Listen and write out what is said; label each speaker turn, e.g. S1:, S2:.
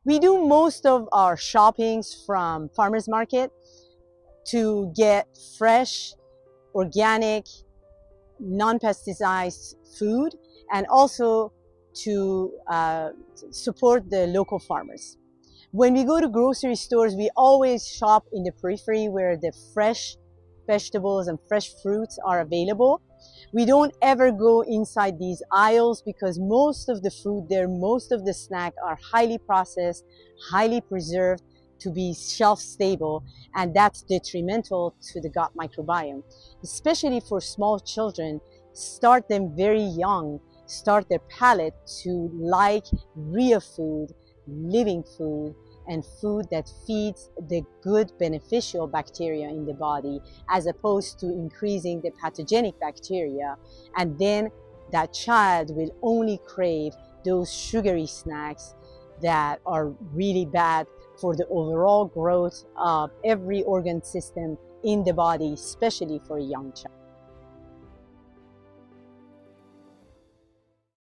S1: We do most of our shoppings from farmers market to get fresh, organic, non-pesticized food, and also to support the local farmers. When we go to grocery stores, we always shop in the periphery where the fresh vegetables and fresh fruits are available. We don't ever go inside these aisles because most of the food there, most of the snack are highly processed, highly preserved to be shelf stable, and that's detrimental to the gut microbiome. Especially for small children, start them very young, start their palate to like real food, living food, and food that feeds the good beneficial bacteria in the body as opposed to increasing the pathogenic bacteria. And then that child will only crave those sugary snacks that are really bad for the overall growth of every organ system in the body, especially for a young child.